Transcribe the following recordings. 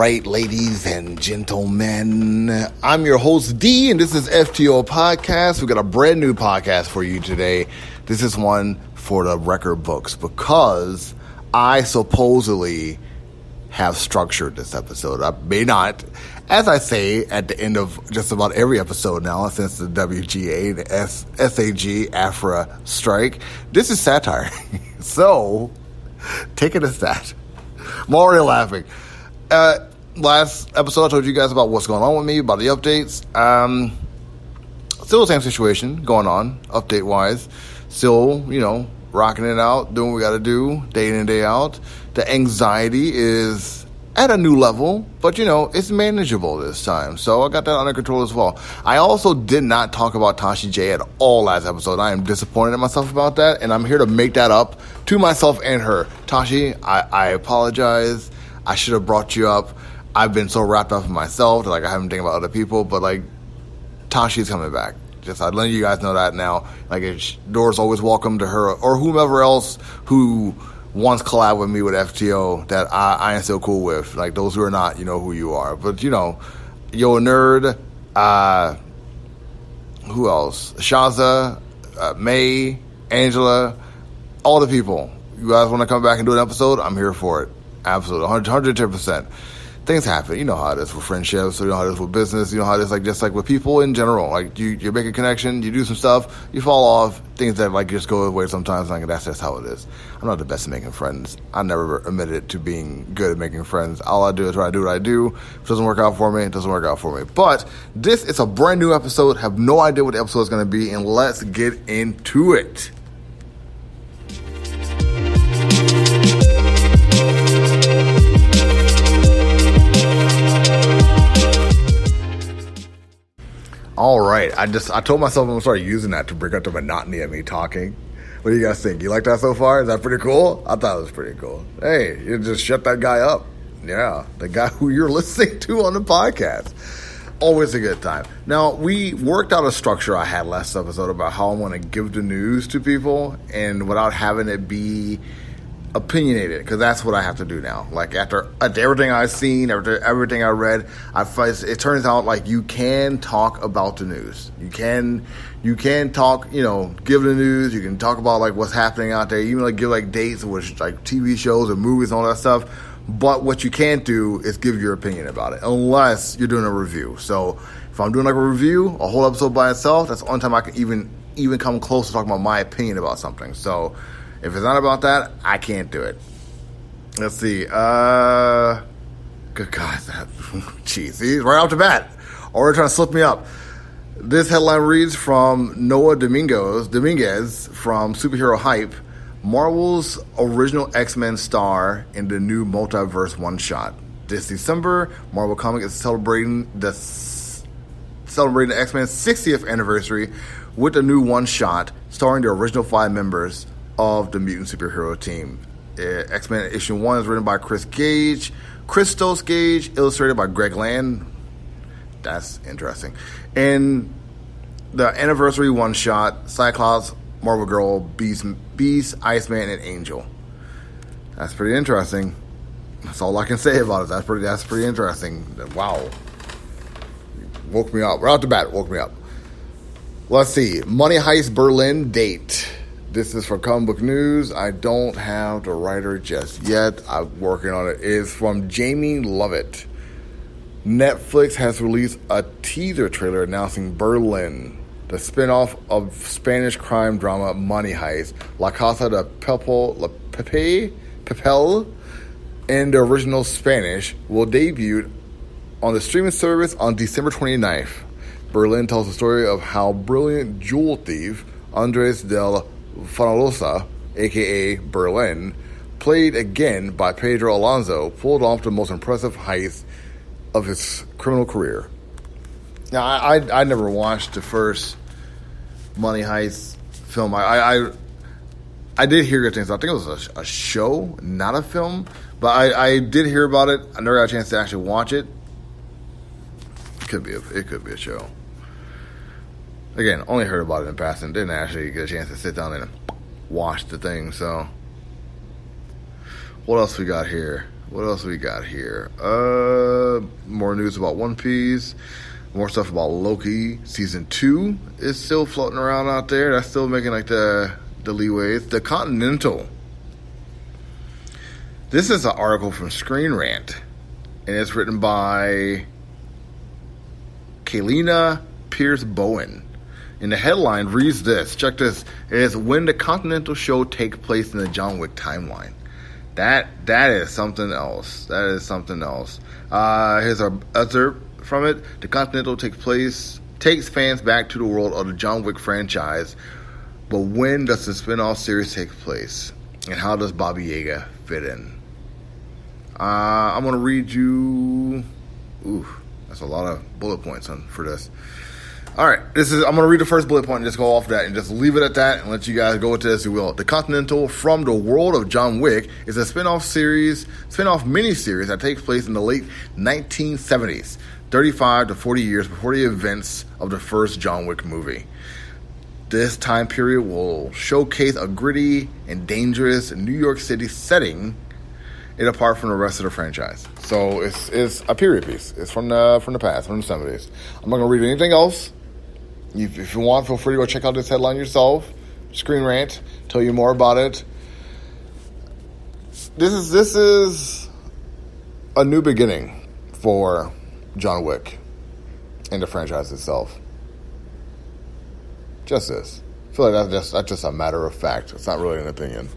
right, ladies and gentlemen. I'm your host, D, and this is FTO Podcast. We got a brand new podcast for you today. This is one for the record books because I supposedly have structured this episode. I may not. As I say at the end of just about every episode now, since the WGA, the SAG, AFRA strike, this is satire. So, take it as that. I'm already laughing. Last episode, I told you guys about what's going on with me, about the updates. Still the same situation going on, update-wise. Still, rocking it out, doing what we got to do, day in and day out. The anxiety is at a new level, but, it's manageable this time. So I got that under control as well. I also did not talk about Tashi J at all last episode. I am disappointed in myself about that, and I'm here to make that up to myself and her. Tashi, I apologize. I should have brought you up. I've been so wrapped up in myself that, I haven't think about other people, but, Tashi's coming back. Just I'd let you guys know that now. Doors always welcome to her or whomever else who wants collab with me with FTO that I am still cool with. Those who are not, you know who you are. But, Yo Nerd, who else? Shaza, May, Angela, all the people. You guys want to come back and do an episode? I'm here for it. Absolutely, 110%. Things happen. You know how it is with friendships. You know how it is with business. You know how it is just with people in general. You make a connection, you do some stuff, you fall off. Things that just go away sometimes. That's just how it is. I'm not the best at making friends. I never admitted to being good at making friends. All I do is try to do what I do. If it doesn't work out for me, it doesn't work out for me. But this is a brand new episode. Have no idea what the episode is going to be, and let's get into it. All right, I told myself I'm going to start using that to break up the monotony of me talking. What do you guys think? You like that so far? Is that pretty cool? I thought it was pretty cool. Hey, you just shut that guy up. Yeah, the guy who you're listening to on the podcast. Always a good time. Now, we worked out a structure I had last episode about how I want to give the news to people and without having it be opinionated, because that's what I have to do now. After everything I've seen, after everything I read, it turns out you can talk about the news. You can talk, give the news. You can talk about what's happening out there. Even give dates with TV shows and movies and all that stuff. But what you can't do is give your opinion about it unless you're doing a review. So if I'm doing a review, a whole episode by itself, that's the only time I can even come close to talking about my opinion about something. So if it's not about that, I can't do it. Let's see. Good God. Jeez. Right off the bat. Already trying to slip me up. This headline reads from Noah Dominguez from Superhero Hype. Marvel's original X-Men star in the new multiverse one-shot. This December, Marvel Comics is celebrating the X-Men's 60th anniversary with a new one-shot starring the original 5 members of the mutant superhero team. X-Men issue 1 is written by Christos Gage, illustrated by Greg Land. That's interesting. And the anniversary one shot: Cyclops, Marvel Girl, Beast, Iceman, and Angel. That's pretty interesting. That's all I can say about it. That's pretty interesting. Wow. Woke me up. Right off the bat, woke me up. Let's see. Money Heist Berlin date. This is for Comic Book News. I don't have the writer just yet. I'm working on it. It's from Jamie Lovett. Netflix has released a teaser trailer announcing Berlin, the spinoff of Spanish crime drama Money Heist. La Casa de Papel, in the original Spanish, will debut on the streaming service on December 29th. Berlin tells the story of how brilliant jewel thief Andres del Fonalosa, a.k.a. Berlin, played again by Pedro Alonso, pulled off the most impressive heist of his criminal career. Now, I never watched the first Money Heist film. I did hear good things. I think it was a show, not a film, but I did hear about it. I never got a chance to actually watch it. It could be a show. Again, only heard about it in passing. Didn't actually get a chance to sit down and watch the thing. So, what else we got here? What else we got here? More news about One Piece. More stuff about Loki. Season 2 is still floating around out there. That's still making like the leeways. The Continental. This is an article from Screen Rant. And it's written by Kaylina Pierce Bowen. And the headline reads this. Check this. It is when the Continental show takes place in the John Wick timeline. That is something else. That is something else. Here's an excerpt from it. The Continental takes fans back to the world of the John Wick franchise. But when does the spin-off series take place? And how does Baba Yaga fit in? I'm going to read you... Ooh, that's a lot of bullet points for this. All right, I'm going to read the first bullet point and just go off that and just leave it at that and let you guys go with this as you will. The Continental from the world of John Wick is a spin-off mini-series that takes place in the late 1970s, 35 to 40 years before the events of the first John Wick movie. This time period will showcase a gritty and dangerous New York City setting it apart from the rest of the franchise. So it's a period piece. It's from the past, from the 70s. I'm not going to read anything else. If you want, feel free to go check out this headline yourself. Screen Rant, tell you more about it. This is a new beginning for John Wick and the franchise itself. Just this. I feel like that's just a matter of fact. It's not really an opinion.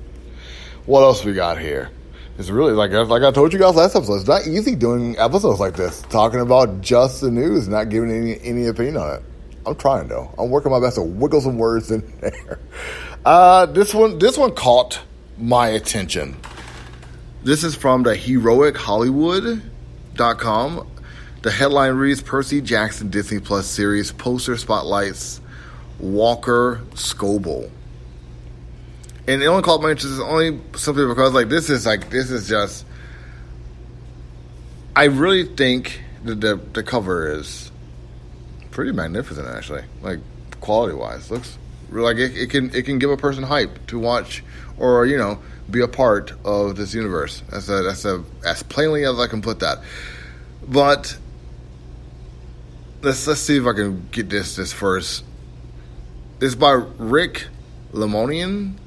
What else we got here? It's really, like I told you guys last episode, it's not easy doing episodes like this, talking about just the news, not giving any opinion on it. I'm trying, though. I'm working my best to wiggle some words in there. This one caught my attention. This is from the HeroicHollywood.com. The headline reads, Percy Jackson Disney Plus series poster spotlights Walker Scobell. And it only caught my interest only simply because this is just, I really think that the cover is pretty magnificent, actually. Like, quality wise, looks like it can give a person hype to watch or be a part of this universe. That's as plainly as I can put that. But let's see if I can get this first. It's by Rick Lemon.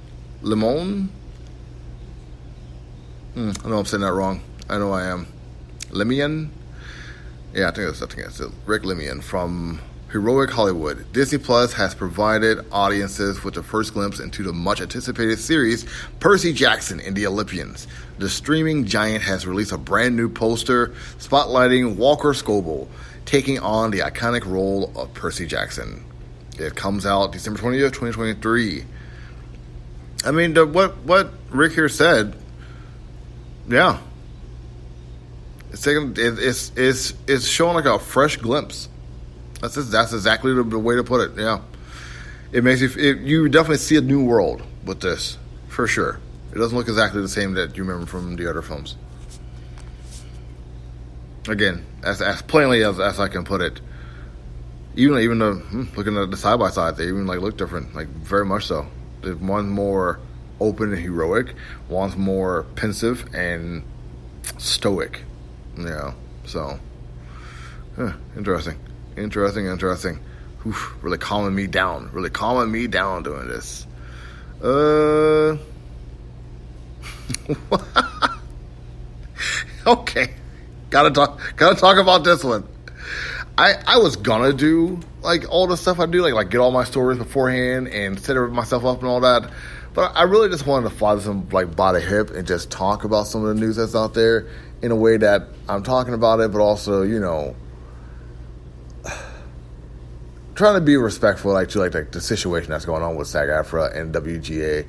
I know I'm saying that wrong. I know I am. Lemian? Yeah, I think it's it. Rick Lemian from Heroic Hollywood. Disney Plus has provided audiences with the first glimpse into the much-anticipated series Percy Jackson and the Olympians. The streaming giant has released a brand new poster spotlighting Walker Scobell, taking on the iconic role of Percy Jackson. It comes out December 20th, 2023. I mean, what Rick here said, yeah. It's showing like a fresh glimpse. That's exactly the way to put it. Yeah, it makes you definitely see a new world with this for sure. It doesn't look exactly the same that you remember from the other films. Again, as plainly as I can put it. Even looking at the side by side, they even look different, very much so. There's one more open and heroic, one's more pensive and stoic. So interesting. Oof, really calming me down doing this. Okay, gotta talk about this one. I was gonna do all the stuff I do, like get all my stories beforehand and set myself up and all that. But I really just wanted to fly some by the hip and just talk about some of the news that's out there in a way that I'm talking about it, but also trying to be respectful to the situation that's going on with SAG-AFTRA and WGA,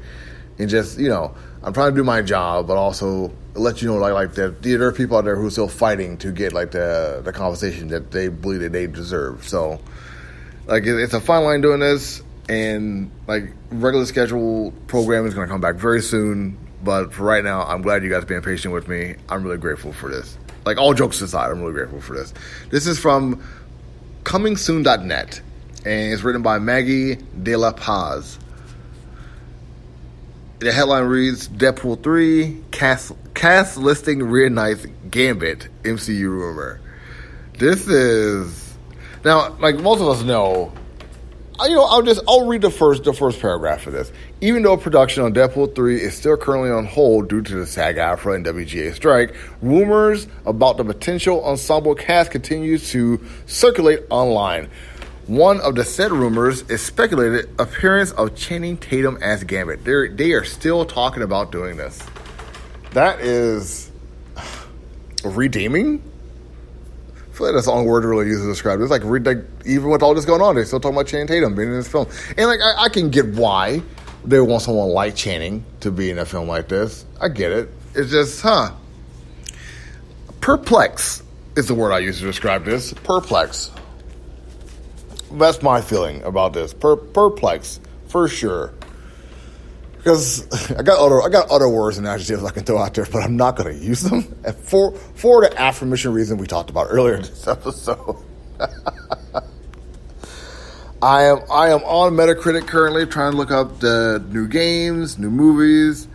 and just I'm trying to do my job, but also let you know that there are people out there who are still fighting to get the conversation that they believe that they deserve. So it's a fine line doing this, and regular schedule programming is going to come back very soon. But for right now, I'm glad you guys being patient with me. I'm really grateful for this. All jokes aside, I'm really grateful for this. This is from comingsoon.net, and it's written by Maggie De La Paz. The headline reads, Deadpool 3 cast cast listing reunites Gambit MCU rumor. This is now, like most of us know. I'll read the first paragraph for this. Even though production on Deadpool 3 is still currently on hold due to the SAG-AFTRA and WGA strike, rumors about the potential ensemble cast continues to circulate online. One of the said rumors is speculated appearance of Channing Tatum as Gambit. They are still talking about doing this. That is redeeming. I feel like that's the only word to really use to describe it. It's like even with all this going on, they're still talking about Channing Tatum being in this film. And like I can get why they want someone like Channing to be in a film like this. I get it. It's just, perplex is the word I use to describe this. Perplex. That's my feeling about this. Perplex, for sure. Because I got other words and adjectives I can throw out there, but I'm not going to use them for the affirmation reason we talked about earlier in this episode. I am on Metacritic currently trying to look up the new games, new movies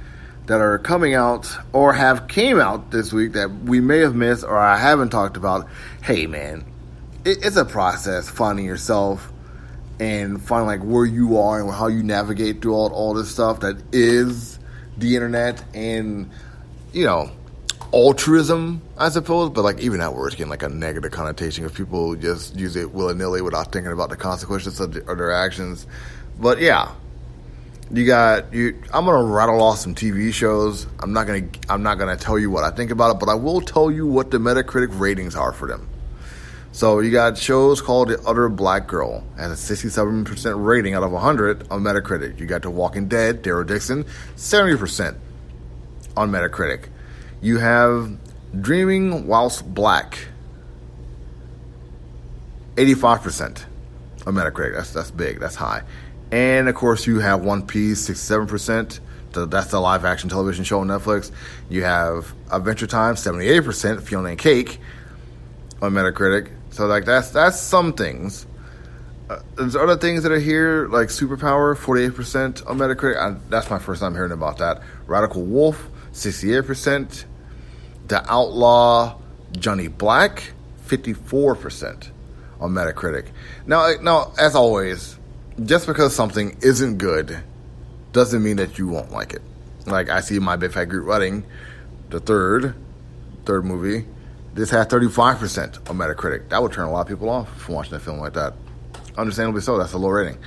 that are coming out or came out this week that we may have missed or I haven't talked about. Hey man, it's a process finding yourself and find like where you are and how you navigate through all this stuff that is the internet and, altruism, I suppose. But like even that word's getting like a negative connotation if people just use it willy-nilly without thinking about the consequences of their actions. But yeah, I'm gonna rattle off some TV shows. I'm not gonna tell you what I think about it, but I will tell you what the Metacritic ratings are for them. So you got shows called The Other Black Girl, has a 67% rating out of 100 on Metacritic. You got The Walking Dead, Daryl Dixon, 70% on Metacritic. You have Dreaming Whilst Black, 85% on Metacritic. That's big, that's high. And of course you have One Piece, 67%. That's the live action television show on Netflix. You have Adventure Time, 78%, Fiona and Cake on Metacritic. So like that's some things. There's other things that are here like Superpower, 48% on Metacritic. That's my first time hearing about that. Radical Wolf, 68%. The Outlaw Johnny Black, 54% on Metacritic. Now, as always, just because something isn't good doesn't mean that you won't like it. Like I see My Big Fat Greek Wedding, the third movie. This had 35% on Metacritic. That would turn a lot of people off from watching a film like that. Understandably so, that's a low rating.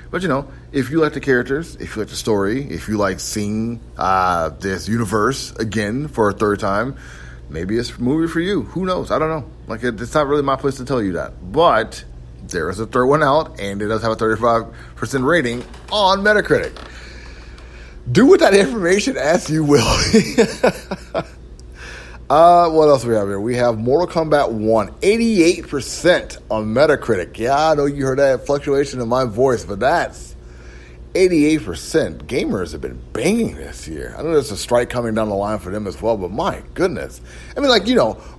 But if you like the characters, if you like the story, if you like seeing this universe again for a third time, maybe it's a movie for you. Who knows? I don't know. Like it's not really my place to tell you that. But there is a third one out, and it does have a 35% rating on Metacritic. Do with that information as you will. What else do we have here? We have Mortal Kombat 1, 88% on Metacritic. Yeah, I know you heard that fluctuation in my voice, but that's 88%. Gamers have been banging this year. I know there's a strike coming down the line for them as well, but my goodness. I mean,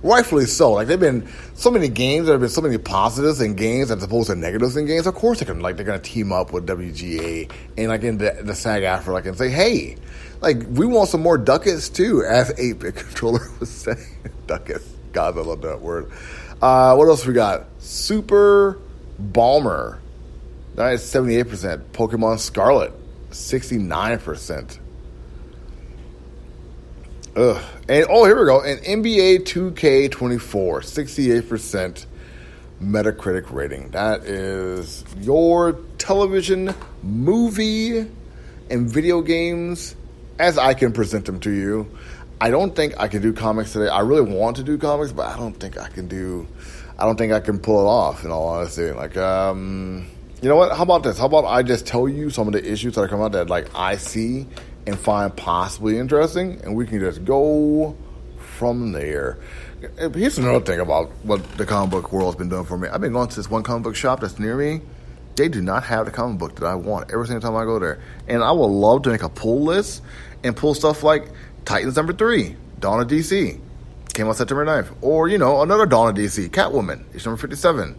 rightfully so. Like, there have been so many games, there have been so many positives in games as opposed to negatives in games. Of course they're going to team up with WGA and, like, in the SAG-AFTRA, like, and say, hey, like, we want some more ducats, too, as 8-Bit Controller was saying. Ducats. God, I love that word. What else we got? Super Balmer. That is 78%. Pokemon Scarlet, 69%. Ugh. And, here we go. And NBA 2K24, 68% Metacritic rating. That is your television, movie, and video games as I can present them to you. I don't think I can do comics today. I really want to do comics, but I don't think I can pull it off, in all honesty. Like, you know what? How about this? How about I just tell you some of the issues that are coming out that, like, I see and find possibly interesting, and we can just go from there. Here's another thing about what the comic book world has been doing for me. I've been going to this one comic book shop that's near me. They do not have the comic book that I want every single time I go there. And I would love to make a pull list and pull stuff like Titans #3, Dawn of DC, came out September 9th. Or, another Dawn of DC, Catwoman, issue number 57.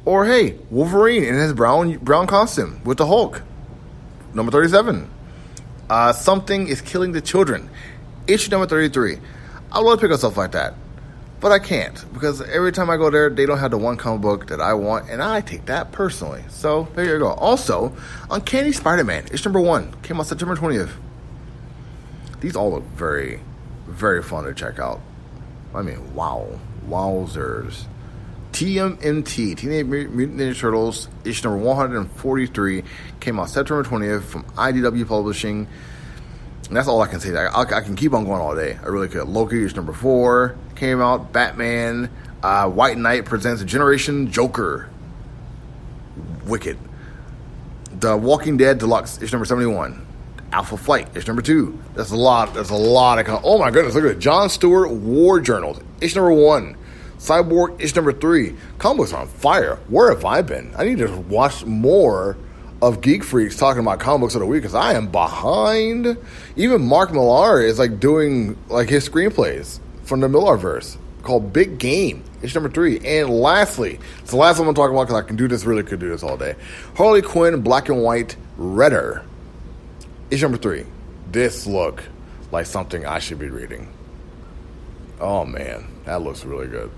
Or, hey, Wolverine in his brown costume with the Hulk, number 37. Something is Killing the Children, issue number 33. I would love to pick up stuff like that. But I can't, because every time I go there, they don't have the one comic book that I want, and I take that personally. So, there you go. Also, Uncanny Spider-Man, issue number 1, came out September 20th. These all look very, very fun to check out. I mean, wow. Wowzers. TMNT, Teenage Mutant Ninja Turtles, issue number 143, came out September 20th from IDW Publishing. And that's all I can say. I can keep on going all day. I really could. Loki, issue number 4, came out. Batman, White Knight presents a Generation Joker. Wicked. The Walking Dead Deluxe, issue number 71. Alpha Flight, issue number 2. That's a lot of... Oh my goodness, look at it. John Stewart War Journals, issue number 1. Cyborg, issue number 3. Comic books are on fire. Where have I been? I need to watch more of Geek Freaks talking about comic books of the week, because I am behind. Even Mark Millar is like doing like his screenplays from the Millarverse called Big Game, issue number 3. And lastly, it's the last one I'm talking about because I can do this, really could do this all day. Harley Quinn Black and White Redder, issue number 3. This look like something I should be reading. Oh man, that looks really good.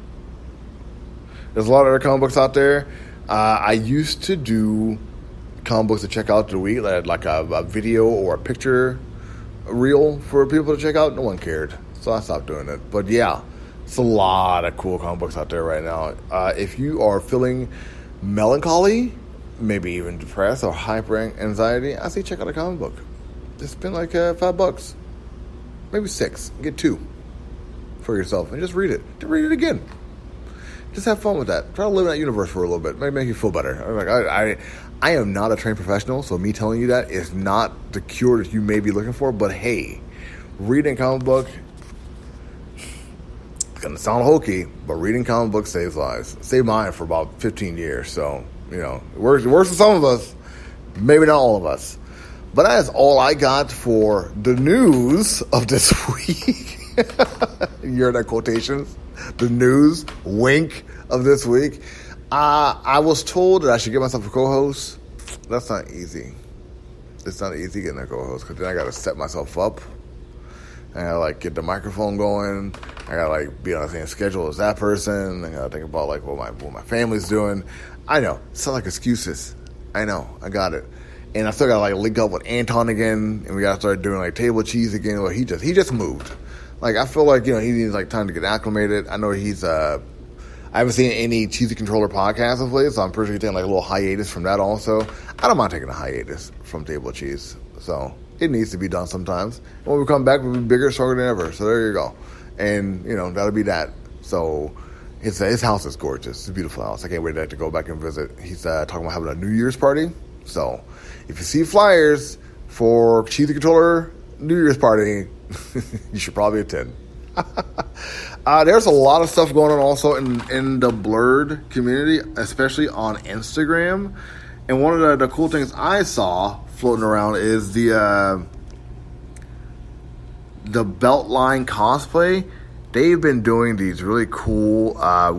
There's a lot of other comic books out there. I used to do comic books to check out the week, like a video or a picture reel for people to check out. No one cared, so I stopped doing it. But yeah, it's a lot of cool comic books out there right now. If you are feeling melancholy, maybe even depressed or hyper anxiety, I say check out a comic book. Just spend like $5, maybe $6. Get 2 for yourself and just read it. Then read it again. Just have fun with that. Try to live in that universe for a little bit. Maybe make you feel better. I am not a trained professional, so me telling you that is not the cure that you may be looking for. But hey, reading a comic book, it's going to sound hokey, but reading comic books saves lives. Saved mine for about 15 years. So, you know, it works for some of us, maybe not all of us. But that is all I got for the news of this week. You heard that quotations? The news, wink, of this week. I was told that I should get myself a co-host. That's not easy. It's not easy getting a co-host, because then I got to set myself up. I got to like get the microphone going. I got to like be on the same schedule as that person. I got to think about like what my family's doing. I know. It's not like excuses. I know. I got it. And I still got to like link up with Anton again, and we got to start doing like table cheese again. Well, he just moved. Like, I feel like, you know, he needs like time to get acclimated. I know I haven't seen any Cheesy Controller podcasts of late, so I'm pretty sure he's taking like a little hiatus from that also. I don't mind taking a hiatus from Table Cheese. So it needs to be done sometimes. And when we come back, we'll be bigger, stronger than ever. So there you go. And, you know, that'll be that. So his house is gorgeous. It's a beautiful house. I can't wait to go back and visit. He's talking about having a New Year's party. So if you see flyers for Cheesy Controller New Year's party, you should probably attend. There's a lot of stuff going on also in the Blurred community, especially on Instagram. And one of the cool things I saw floating around is the Beltline cosplay. They've been doing these really cool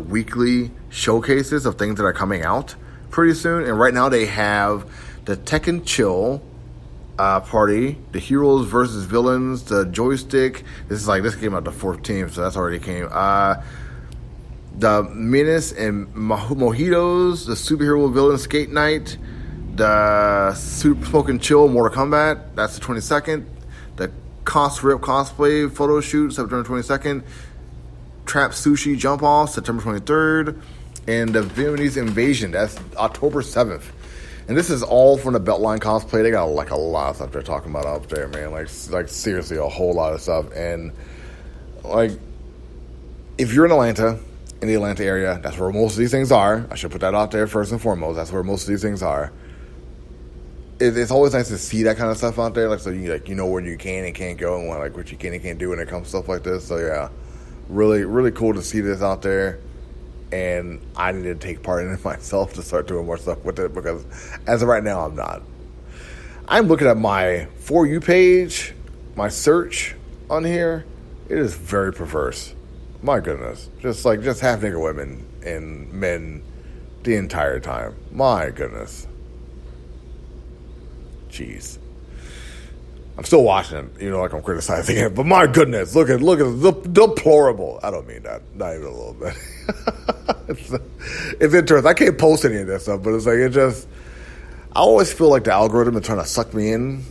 weekly showcases of things that are coming out pretty soon. And right now they have the Tekken Chill party, the Heroes versus Villains, the Joystick. This came out the 14th, so that's already came. The Menace and Mojitos, the Superhero Villain Skate Night, the Smoke and Chill Mortal Kombat, that's the 22nd. The Cost Rip Cosplay Photo Shoot, September 22nd. Trap Sushi Jump Off, September 23rd. And the Vietnamese Invasion, that's October 7th. And this is all from the Beltline cosplay. They got like a lot of stuff they're talking about up there, man. Like seriously, a whole lot of stuff. And like, if you're in Atlanta, in the Atlanta area, that's where most of these things are. I should put that out there first and foremost. That's where most of these things are. It's always nice to see that kind of stuff out there, like so you know where you can and can't go, and what you can and can't do when it comes to stuff like this. So yeah, really really cool to see this out there. And I need to take part in it myself to start doing more stuff with it, because as of right now, I'm not. I'm looking at my For You page, my search on here. It is very perverse. My goodness. Just half naked women and men the entire time. My goodness. Jeez. I'm still watching it, like I'm criticizing it. But my goodness, look at the deplorable. I don't mean that, not even a little bit. it's interesting. I can't post any of this stuff, but it's like I always feel like the algorithm is trying to suck me in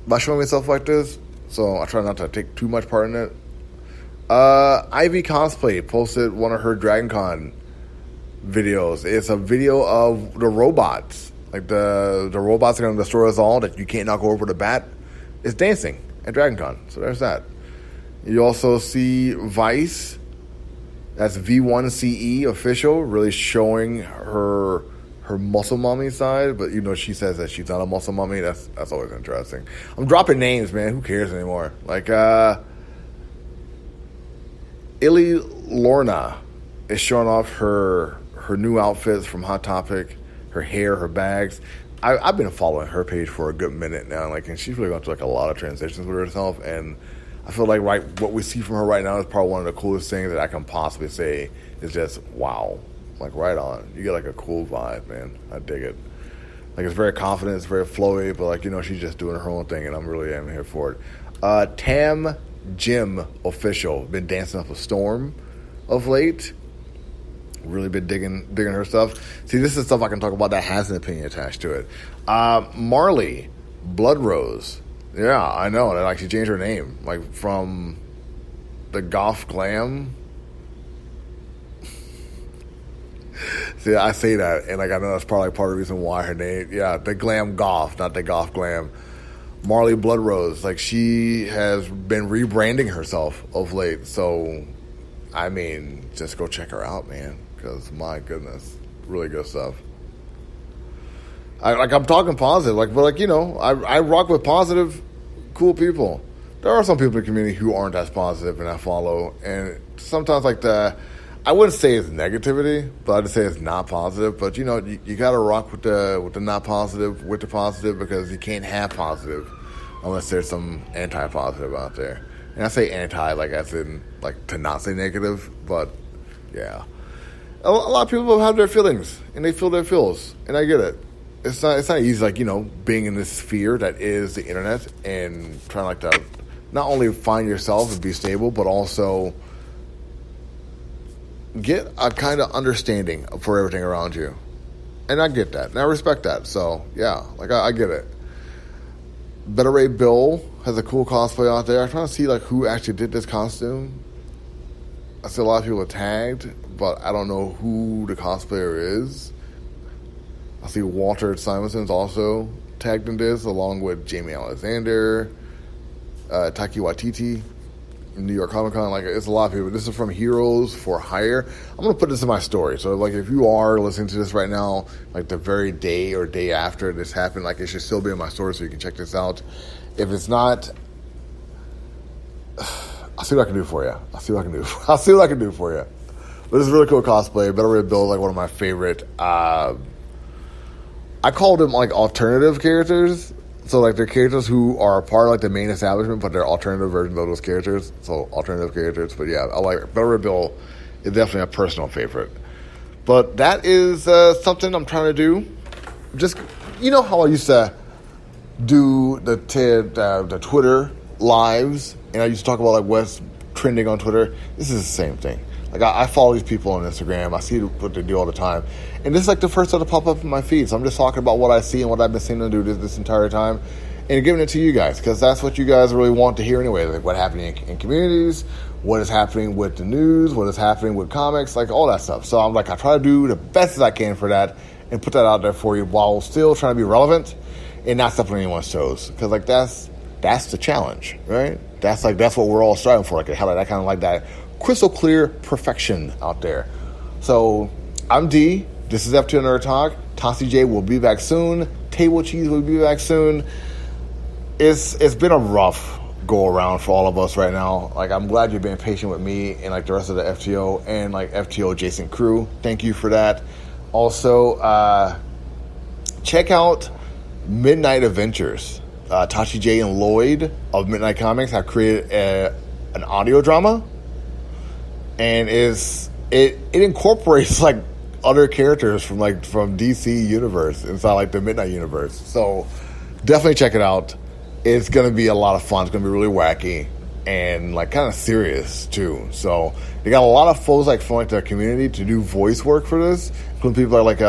by showing me stuff like this. So I try not to take too much part in it. Ivy Cosplay posted one of her Dragon Con videos. It's a video of the robots. Like the robots are going to destroy us all that you can't knock over with a bat. It's dancing at Dragon Con. So there's that. You also see Vice. That's V1CE official, really showing her muscle mommy side. But she says that she's not a muscle mommy. That's always interesting. I'm dropping names, man. Who cares anymore? Like Illy Lorna is showing off her new outfits from Hot Topic, her hair, her bags. I've been following her page for a good minute now, and she's really gone through a lot of transitions with herself, and I feel like what we see from her right now is probably one of the coolest things that I can possibly say is just wow, right on. You get a cool vibe, man. I dig it. It's very confident, it's very flowy, but she's just doing her own thing, and I'm really here for it. Tam Jim official been dancing up a storm of late. Really been digging her stuff. See, this is stuff I can talk about that has an opinion attached to it. Marley Blood Rose. Yeah, I know. That she changed her name. From the Goth Glam. See, I say that, and I know that's probably part of the reason why her name. Yeah, the Glam Goth, not the Goth Glam. Marley Blood Rose. She has been rebranding herself of late. So, I mean, just go check her out, man. Because, my goodness, really good stuff. I'm talking positive, but I rock with positive, cool people. There are some people in the community who aren't as positive, and I follow. And sometimes, I wouldn't say it's negativity, but I'd say it's not positive. But you got to rock with the not positive, with the positive, because you can't have positive unless there's some anti-positive out there. And I say anti, as in to not say negative, but yeah. A lot of people have their feelings, and they feel their feels, and I get it. It's not easy, being in this sphere that is the internet and trying to not only find yourself and be stable, but also get a kind of understanding for everything around you. And I get that, and I respect that. So yeah, I get it. Better Ray Bill has a cool cosplay out there. I'm trying to see who actually did this costume. I see a lot of people are tagged, but I don't know who the cosplayer is. I see Walter Simonson's also tagged in this, along with Jamie Alexander, Taiki Waititi, New York Comic Con. It's a lot of people. This is from Heroes for Hire. I'm going to put this in my story. So, if you are listening to this right now, the very day or day after this happened, it should still be in my story so you can check this out. If it's not, I'll see what I can do for you. I'll see what I can do for you. But this is a really cool cosplay. Better Ray Bill is one of my favorite. I call them alternative characters. So they're characters who are a part of the main establishment, but they're alternative versions of those characters. So alternative characters. But yeah, I like Better Ray Bill is definitely a personal favorite. But that is something I'm trying to do. Just how I used to do the Twitter lives, and I used to talk about what's trending on Twitter. This is the same thing. I follow these people on Instagram. I see what they do all the time. And this is the first time to pop up in my feed. So I'm just talking about what I see and what I've been seeing them do this entire time. And giving it to you guys. Because that's what you guys really want to hear anyway. What happening in communities. What is happening with the news. What is happening with comics. all that stuff. So I'm I try to do the best as I can for that. And put that out there for you while still trying to be relevant. And not stepping on anyone's toes. Because that's the challenge. Right? That's what we're all striving for. That kind of that crystal clear perfection out there. So I'm D. This is FTO Nerd Talk. Tossie J will be back soon. Table Cheese will be back soon. It's been a rough go around for all of us right now. I'm glad you've been patient with me and the rest of the FTO and FTO adjacent crew. Thank you for that. Also, check out Midnight Adventures. Tashi J and Lloyd of Midnight Comics have created an audio drama. And it incorporates other characters from DC universe inside the Midnight universe. So definitely check it out. It's going to be a lot of fun. It's going to be really wacky and like kind of serious too. So they got a lot of folks like from like the community to do voice work for this, including people like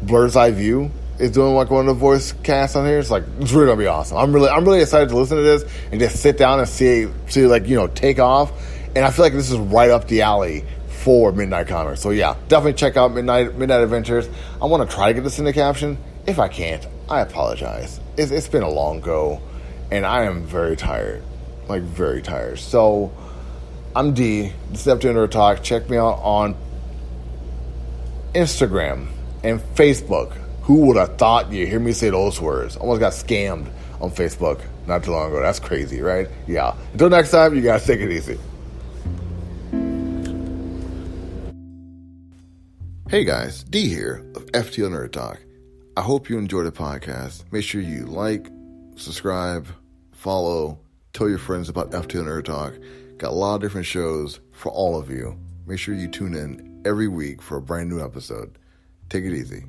Blur's Eye View is doing like one of the voice casts on here. It's like, it's really gonna be awesome. I'm really excited to listen to this and just sit down and see like, you know, take off. And I feel like this is right up the alley for Midnight Comics. So yeah, definitely check out Midnight Adventures. I want to try to get this into caption. If I can't, I apologize. It's been a long go, and I am very tired. Like, very tired. So, I'm D. This is FTO Nerd Talk. Check me out on Instagram and Facebook. Who would have thought you hear me say those words? Almost got scammed on Facebook not too long ago. That's crazy, right? Yeah. Until next time, you guys take it easy. Hey guys, D here of FTO Nerd Talk. I hope you enjoyed the podcast. Make sure you like, subscribe, follow, tell your friends about FTO Nerd Talk. Got a lot of different shows for all of you. Make sure you tune in every week for a brand new episode. Take it easy.